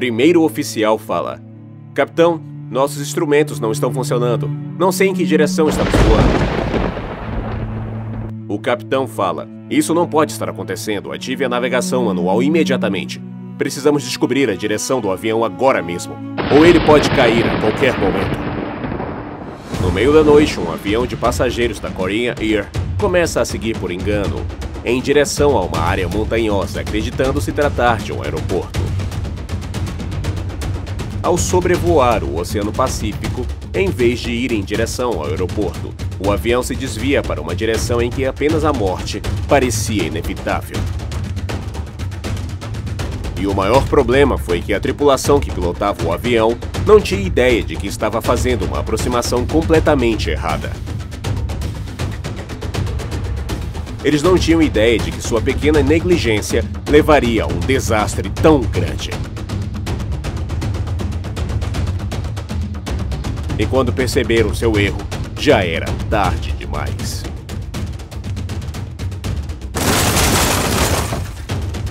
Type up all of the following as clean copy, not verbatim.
primeiro oficial fala: Capitão, nossos instrumentos não estão funcionando. Não sei em que direção estamos voando. O capitão fala: Isso não pode estar acontecendo. Ative a navegação manual imediatamente. Precisamos descobrir a direção do avião agora mesmo, ou ele pode cair a qualquer momento. No meio da noite, um avião de passageiros da Korean Air começa a seguir por engano em direção a uma área montanhosa, acreditando se tratar de um aeroporto. Ao sobrevoar o Oceano Pacífico, em vez de ir em direção ao aeroporto, o avião se desvia para uma direção em que apenas a morte parecia inevitável. E o maior problema foi que a tripulação que pilotava o avião não tinha ideia de que estava fazendo uma aproximação completamente errada. Eles não tinham ideia de que sua pequena negligência levaria a um desastre tão grande. E quando perceberam seu erro, já era tarde demais.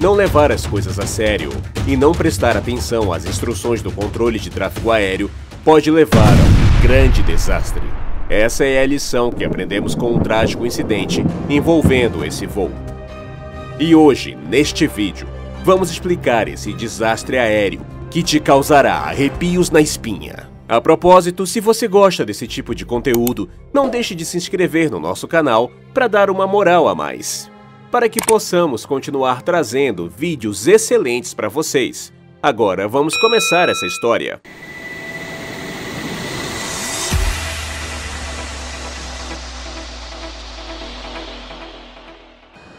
Não levar as coisas a sério e não prestar atenção às instruções do controle de tráfego aéreo pode levar a um grande desastre. Essa é a lição que aprendemos com um trágico incidente envolvendo esse voo. E hoje, neste vídeo, vamos explicar esse desastre aéreo que te causará arrepios na espinha. A propósito, se você gosta desse tipo de conteúdo, não deixe de se inscrever no nosso canal para dar uma moral a mais, para que possamos continuar trazendo vídeos excelentes para vocês. Agora vamos começar essa história.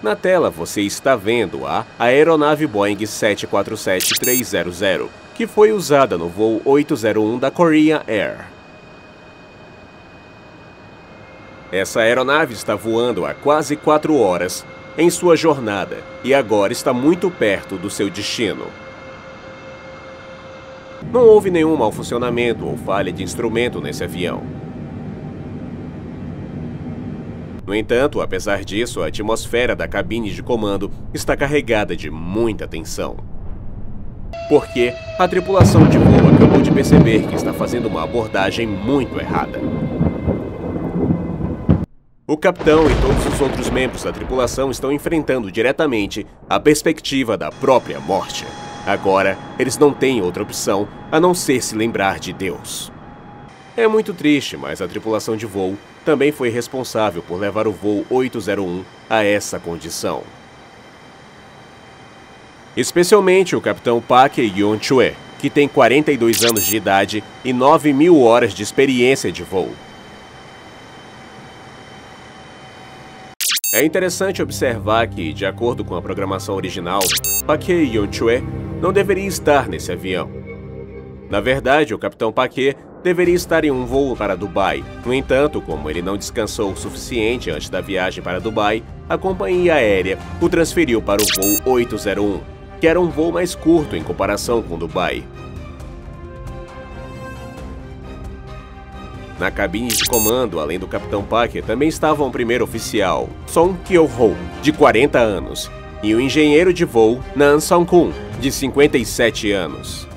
Na tela você está vendo a aeronave Boeing 747-300, que foi usada no voo 801 da Korean Air. Essa aeronave está voando há quase 4 horas em sua jornada e agora está muito perto do seu destino. Não houve nenhum mau funcionamento ou falha de instrumento nesse avião. No entanto, apesar disso, a atmosfera da cabine de comando está carregada de muita tensão. Porque a tripulação de voo acabou de perceber que está fazendo uma abordagem muito errada. O capitão e todos os outros membros da tripulação estão enfrentando diretamente a perspectiva da própria morte. Agora, eles não têm outra opção a não ser se lembrar de Deus. É muito triste, mas a tripulação de voo também foi responsável por levar o voo 801 a essa condição. Especialmente o capitão Park Yeon-chue, que tem 42 anos de idade e 9.000 horas de experiência de voo. É interessante observar que, de acordo com a programação original, Park Yeon-chue não deveria estar nesse avião. Na verdade, o capitão Park deveria estar em um voo para Dubai. No entanto, como ele não descansou o suficiente antes da viagem para Dubai, a companhia aérea o transferiu para o voo 801, que era um voo mais curto em comparação com Dubai. Na cabine de comando, além do capitão Park, também estava um primeiro oficial, Song Kyo-ho, de 40 anos, e o engenheiro de voo, Nam Song-kun, de 57 anos.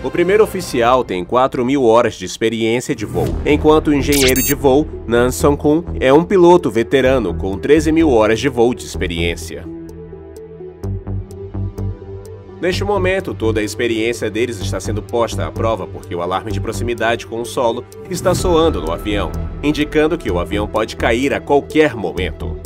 O primeiro oficial tem 4.000 horas de experiência de voo, enquanto o engenheiro de voo, Nam Song-kun, é um piloto veterano com 13.000 horas de voo de experiência. Neste momento, toda a experiência deles está sendo posta à prova porque o alarme de proximidade com o solo está soando no avião, indicando que o avião pode cair a qualquer momento.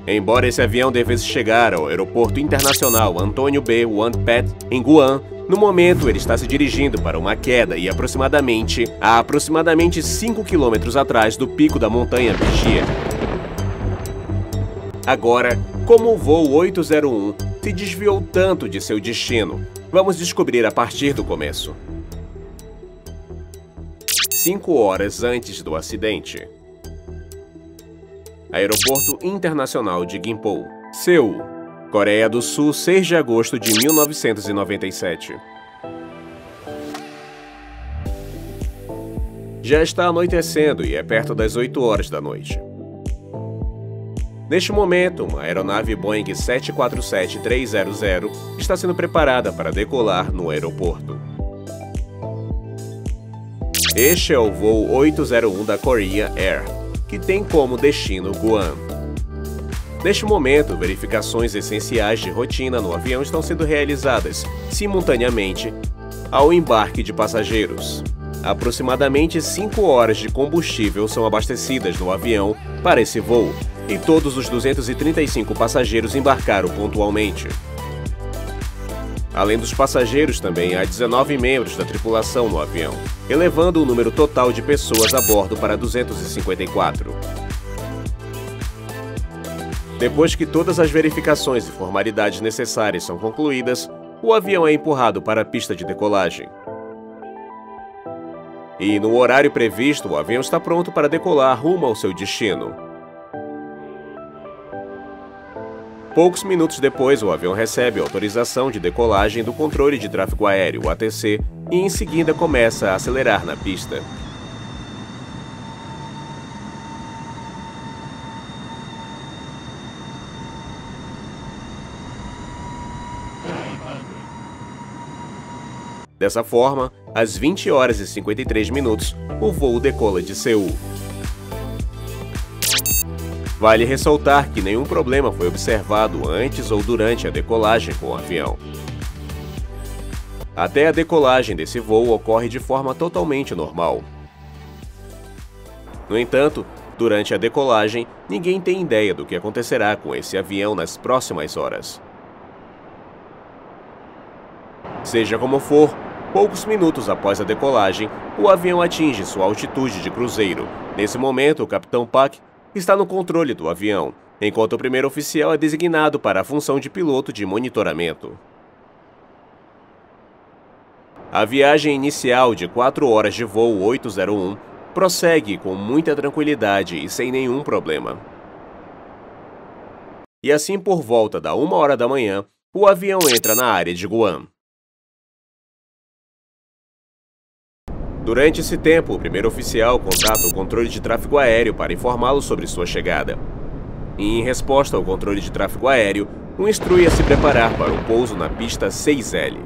Embora esse avião devesse chegar ao aeroporto internacional Antônio B. Wonpet, em Guam, no momento ele está se dirigindo para uma queda e aproximadamente 5 km atrás do pico da montanha Vigia. Agora, como o voo 801 se desviou tanto de seu destino, vamos descobrir a partir do começo. 5 horas antes do acidente. Aeroporto Internacional de Gimpo, Seul, Coreia do Sul, 6 de agosto de 1997. Já está anoitecendo e é perto das 8 horas da noite. Neste momento, uma aeronave Boeing 747-300 está sendo preparada para decolar no aeroporto. Este é o voo 801 da Korean Air, que tem como destino Guam. Neste momento, verificações essenciais de rotina no avião estão sendo realizadas simultaneamente ao embarque de passageiros. Aproximadamente 5 horas de combustível são abastecidas no avião para esse voo, e todos os 235 passageiros embarcaram pontualmente. Além dos passageiros, também há 19 membros da tripulação no avião, elevando o número total de pessoas a bordo para 254. Depois que todas as verificações e formalidades necessárias são concluídas, o avião é empurrado para a pista de decolagem. E no horário previsto, o avião está pronto para decolar rumo ao seu destino. Poucos minutos depois, o avião recebe a autorização de decolagem do controle de tráfego aéreo, o ATC, e em seguida começa a acelerar na pista. Dessa forma, às 20 horas e 53 minutos, o voo decola de Seul. Vale ressaltar que nenhum problema foi observado antes ou durante a decolagem com o avião. Até a decolagem desse voo ocorre de forma totalmente normal. No entanto, durante a decolagem, ninguém tem ideia do que acontecerá com esse avião nas próximas horas. Seja como for, poucos minutos após a decolagem, o avião atinge sua altitude de cruzeiro. Nesse momento, o capitão Park está no controle do avião, enquanto o primeiro oficial é designado para a função de piloto de monitoramento. A viagem inicial de 4 horas de voo 801 prossegue com muita tranquilidade e sem nenhum problema. E assim, por volta da 1 hora da manhã, o avião entra na área de Guam. Durante esse tempo, o primeiro oficial contata o controle de tráfego aéreo para informá-lo sobre sua chegada. E, em resposta ao controle de tráfego aéreo, o instrui a se preparar para o pouso na pista 6L.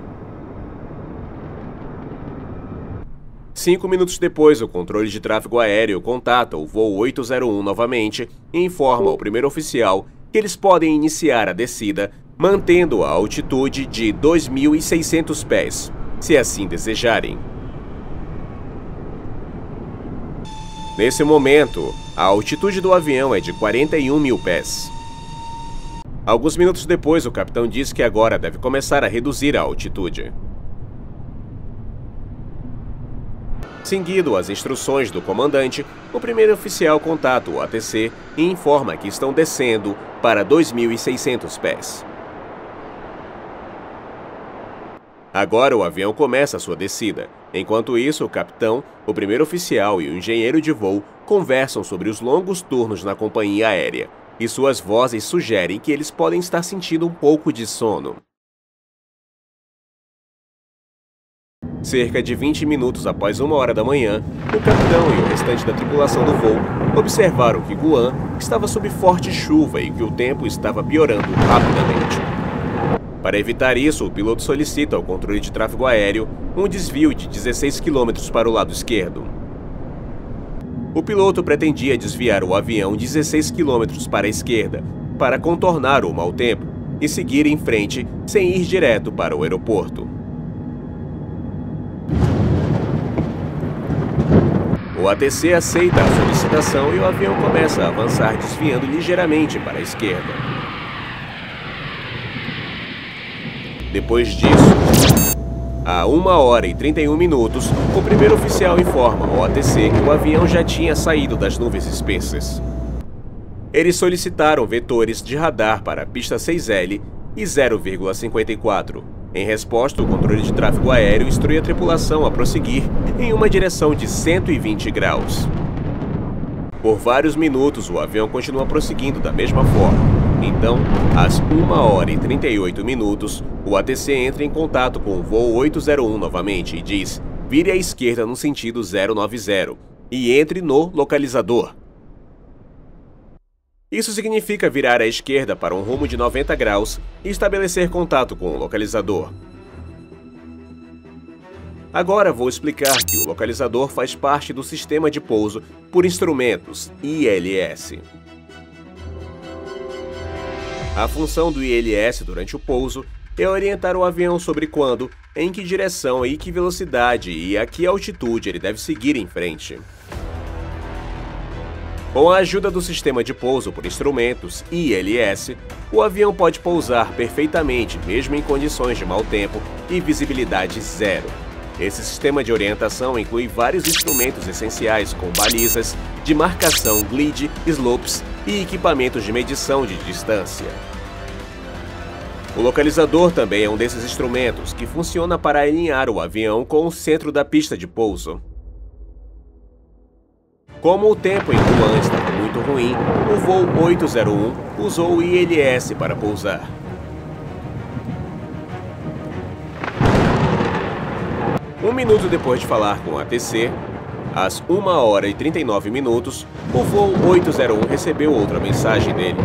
5 minutos depois, o controle de tráfego aéreo contata o voo 801 novamente e informa ao primeiro oficial que eles podem iniciar a descida, mantendo a altitude de 2.600 pés, se assim desejarem. Nesse momento, a altitude do avião é de 41.000 pés. Alguns minutos depois, o capitão diz que agora deve começar a reduzir a altitude. Seguindo as instruções do comandante, o primeiro oficial contata o ATC e informa que estão descendo para 2.600 pés. Agora o avião começa a sua descida. Enquanto isso, o capitão, o primeiro oficial e o engenheiro de voo conversam sobre os longos turnos na companhia aérea, e suas vozes sugerem que eles podem estar sentindo um pouco de sono. Cerca de 20 minutos após 1 hora da manhã, o capitão e o restante da tripulação do voo observaram que Guam estava sob forte chuva e que o tempo estava piorando rapidamente. Para evitar isso, o piloto solicita ao controle de tráfego aéreo um desvio de 16 km para o lado esquerdo. O piloto pretendia desviar o avião 16 km para a esquerda, para contornar o mau tempo e seguir em frente sem ir direto para o aeroporto. O ATC aceita a solicitação e o avião começa a avançar desviando ligeiramente para a esquerda. Depois disso, a 1 hora e 31 minutos, o primeiro oficial informa ao ATC que o avião já tinha saído das nuvens espessas. Eles solicitaram vetores de radar para a pista 6L e 0,54. Em resposta, o controle de tráfego aéreo instrui a tripulação a prosseguir em uma direção de 120 graus. Por vários minutos, o avião continua prosseguindo da mesma forma. Então, às 1 hora e 38 minutos, o ATC entra em contato com o voo 801 novamente e diz: vire à esquerda no sentido 090 e entre no localizador. Isso significa virar à esquerda para um rumo de 90 graus e estabelecer contato com o localizador. Agora vou explicar que o localizador faz parte do sistema de pouso por instrumentos, ILS. A função do ILS durante o pouso é orientar o avião sobre quando, em que direção e que velocidade e a que altitude ele deve seguir em frente. Com a ajuda do sistema de pouso por instrumentos, ILS, o avião pode pousar perfeitamente mesmo em condições de mau tempo e visibilidade zero. Esse sistema de orientação inclui vários instrumentos essenciais com balizas de marcação glide, slopes e equipamentos de medição de distância. O localizador também é um desses instrumentos que funciona para alinhar o avião com o centro da pista de pouso. Como o tempo em Wuhan estava muito ruim, o voo 801 usou o ILS para pousar. Um minuto depois de falar com o ATC, às 1h39, o voo 801 recebeu outra mensagem dele.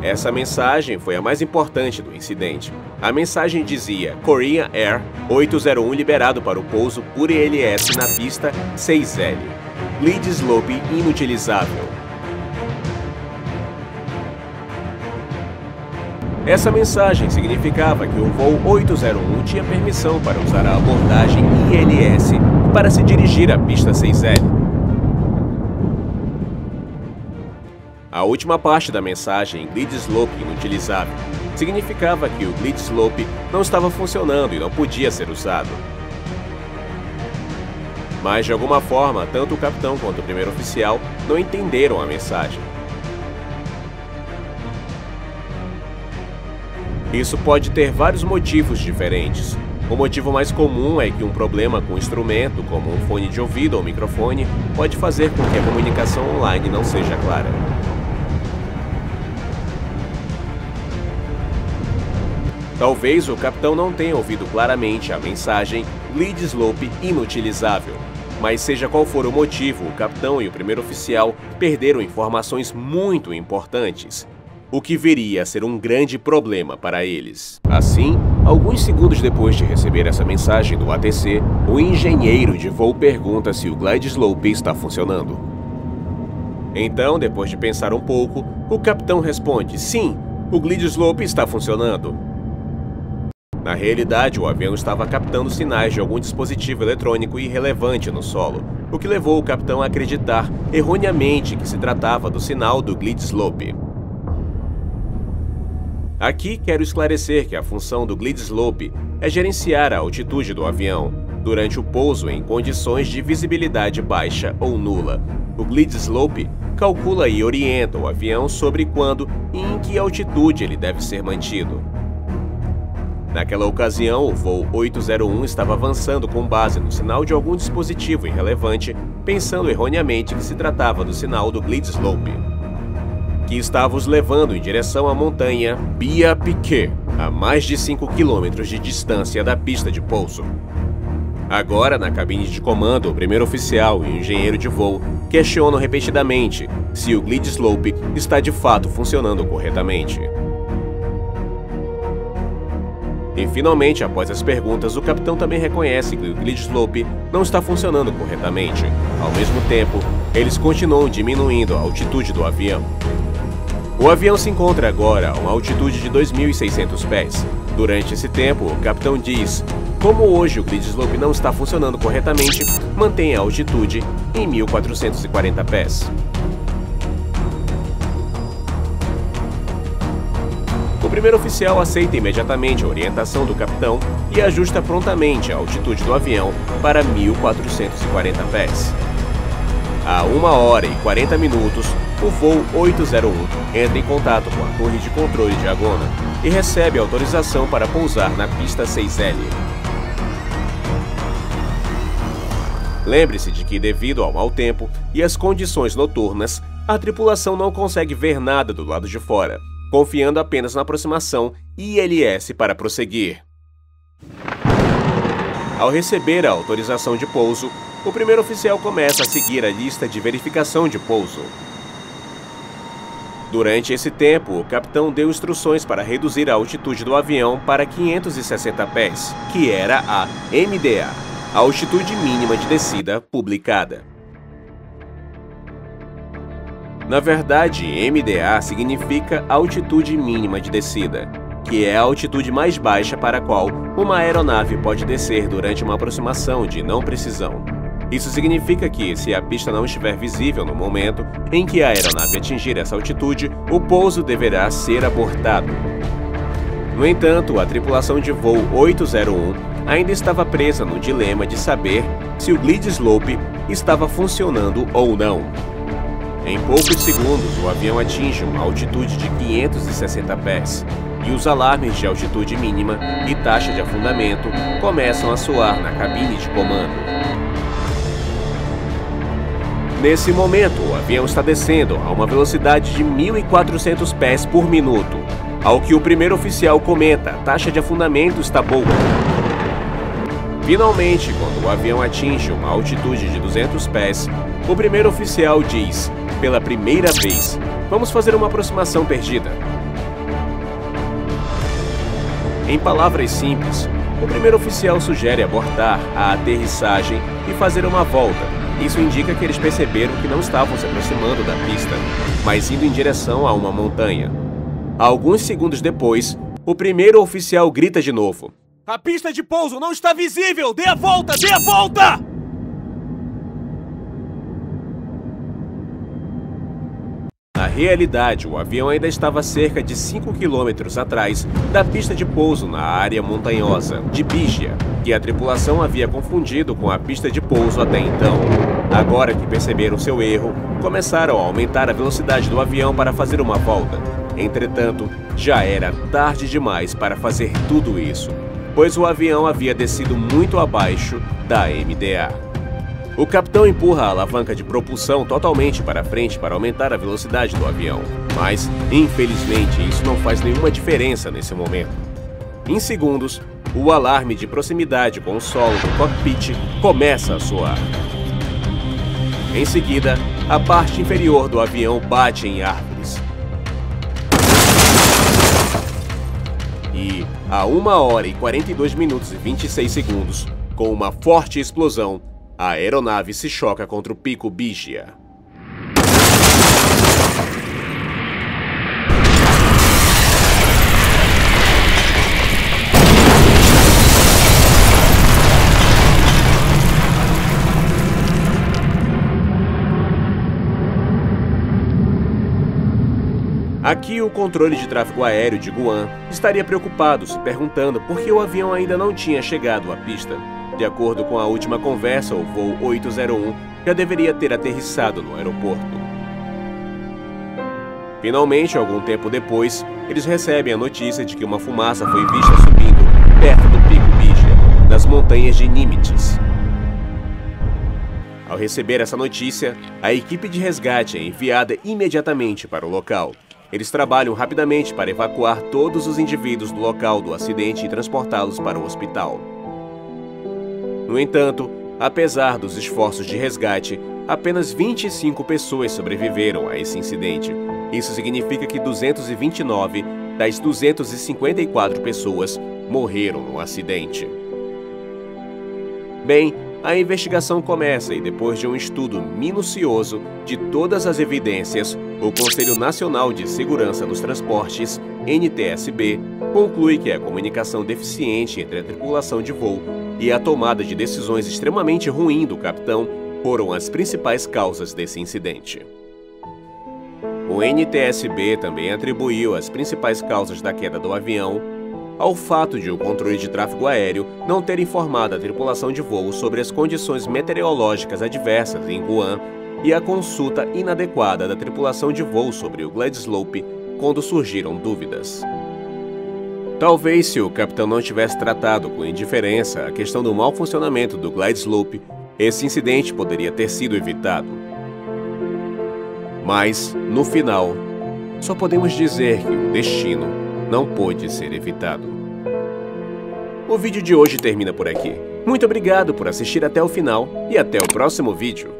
Essa mensagem foi a mais importante do incidente. A mensagem dizia: Korean Air 801 liberado para o pouso por ILS na pista 6L. Glide slope inutilizável. Essa mensagem significava que o voo 801 tinha permissão para usar a abordagem ILS para se dirigir à pista 6L. A última parte da mensagem, glide slope inutilizável, significava que o glide slope não estava funcionando e não podia ser usado. Mas, de alguma forma, tanto o capitão quanto o primeiro oficial não entenderam a mensagem. Isso pode ter vários motivos diferentes. O motivo mais comum é que um problema com o instrumento, como um fone de ouvido ou microfone, pode fazer com que a comunicação online não seja clara. Talvez o capitão não tenha ouvido claramente a mensagem glide slope inutilizável, mas seja qual for o motivo, o capitão e o primeiro oficial perderam informações muito importantes, o que viria a ser um grande problema para eles. Assim, alguns segundos depois de receber essa mensagem do ATC, o engenheiro de voo pergunta se o glide slope está funcionando. Então, depois de pensar um pouco, o capitão responde: sim, o glide slope está funcionando. Na realidade, o avião estava captando sinais de algum dispositivo eletrônico irrelevante no solo, o que levou o capitão a acreditar erroneamente que se tratava do sinal do glide slope. Aqui quero esclarecer que a função do glide slope é gerenciar a altitude do avião durante o pouso em condições de visibilidade baixa ou nula. O glide slope calcula e orienta o avião sobre quando e em que altitude ele deve ser mantido. Naquela ocasião, o voo 801 estava avançando com base no sinal de algum dispositivo irrelevante, pensando erroneamente que se tratava do sinal do glide slope, que estava os levando em direção à montanha Bia Piquet, a mais de 5 km de distância da pista de pouso. Agora, na cabine de comando, o primeiro oficial e o engenheiro de voo questionam repetidamente se o glide slope está de fato funcionando corretamente. E finalmente, após as perguntas, o capitão também reconhece que o glide slope não está funcionando corretamente. Ao mesmo tempo, eles continuam diminuindo a altitude do avião. O avião se encontra agora a uma altitude de 2.600 pés. Durante esse tempo, o capitão diz: como hoje o glide slope não está funcionando corretamente, mantenha a altitude em 1.440 pés. O primeiro oficial aceita imediatamente a orientação do capitão e ajusta prontamente a altitude do avião para 1.440 pés. A 1h40, o voo 801 entra em contato com a torre de controle de Agona e recebe autorização para pousar na pista 6L. Lembre-se de que, devido ao mau tempo e às condições noturnas, a tripulação não consegue ver nada do lado de fora, confiando apenas na aproximação ILS para prosseguir. Ao receber a autorização de pouso, o primeiro oficial começa a seguir a lista de verificação de pouso. Durante esse tempo, o capitão deu instruções para reduzir a altitude do avião para 560 pés, que era a MDA, a altitude mínima de descida publicada. Na verdade, MDA significa altitude mínima de descida, que é a altitude mais baixa para a qual uma aeronave pode descer durante uma aproximação de não precisão. Isso significa que, se a pista não estiver visível no momento em que a aeronave atingir essa altitude, o pouso deverá ser abortado. No entanto, a tripulação de voo 801 ainda estava presa no dilema de saber se o glide slope estava funcionando ou não. Em poucos segundos, o avião atinge uma altitude de 560 pés e os alarmes de altitude mínima e taxa de afundamento começam a soar na cabine de comando. Nesse momento, o avião está descendo a uma velocidade de 1.400 pés por minuto, ao que o primeiro oficial comenta: a taxa de afundamento está boa. Finalmente, quando o avião atinge uma altitude de 200 pés, o primeiro oficial diz: pela primeira vez, vamos fazer uma aproximação perdida. Em palavras simples, o primeiro oficial sugere abortar a aterrissagem e fazer uma volta. Isso indica que eles perceberam que não estavam se aproximando da pista, mas indo em direção a uma montanha. Alguns segundos depois, o primeiro oficial grita de novo: a pista de pouso não está visível! Dê a volta! Dê a volta! Na realidade, o avião ainda estava cerca de 5 quilômetros atrás da pista de pouso na área montanhosa de Bigia, que a tripulação havia confundido com a pista de pouso até então. Agora que perceberam seu erro, começaram a aumentar a velocidade do avião para fazer uma volta. Entretanto, já era tarde demais para fazer tudo isso, pois o avião havia descido muito abaixo da MDA. O capitão empurra a alavanca de propulsão totalmente para frente para aumentar a velocidade do avião, mas, infelizmente, isso não faz nenhuma diferença nesse momento. Em segundos, o alarme de proximidade com o solo do cockpit começa a soar. Em seguida, a parte inferior do avião bate em árvores. E, a 1h42 e 26 segundos, com uma forte explosão, a aeronave se choca contra o pico Bigia. Aqui, o controle de tráfego aéreo de Guam estaria preocupado, se perguntando por que o avião ainda não tinha chegado à pista. De acordo com a última conversa, o voo 801 já deveria ter aterrissado no aeroporto. Finalmente, algum tempo depois, eles recebem a notícia de que uma fumaça foi vista subindo perto do pico Bigia, nas montanhas de Nimitz. Ao receber essa notícia, a equipe de resgate é enviada imediatamente para o local. Eles trabalham rapidamente para evacuar todos os indivíduos do local do acidente e transportá-los para o hospital. No entanto, apesar dos esforços de resgate, apenas 25 pessoas sobreviveram a esse incidente. Isso significa que 229 das 254 pessoas morreram no acidente. Bem, a investigação começa e, depois de um estudo minucioso de todas as evidências, o Conselho Nacional de Segurança dos Transportes, NTSB, conclui que a comunicação deficiente entre a tripulação de voo e a tomada de decisões extremamente ruim do capitão foram as principais causas desse incidente. O NTSB também atribuiu as principais causas da queda do avião ao fato de o controle de tráfego aéreo não ter informado a tripulação de voo sobre as condições meteorológicas adversas em Guam e a consulta inadequada da tripulação de voo sobre o glide slope quando surgiram dúvidas. Talvez, se o capitão não tivesse tratado com indiferença a questão do mau funcionamento do glide slope, esse incidente poderia ter sido evitado. Mas, no final, só podemos dizer que o destino não pôde ser evitado. O vídeo de hoje termina por aqui. Muito obrigado por assistir até o final e até o próximo vídeo.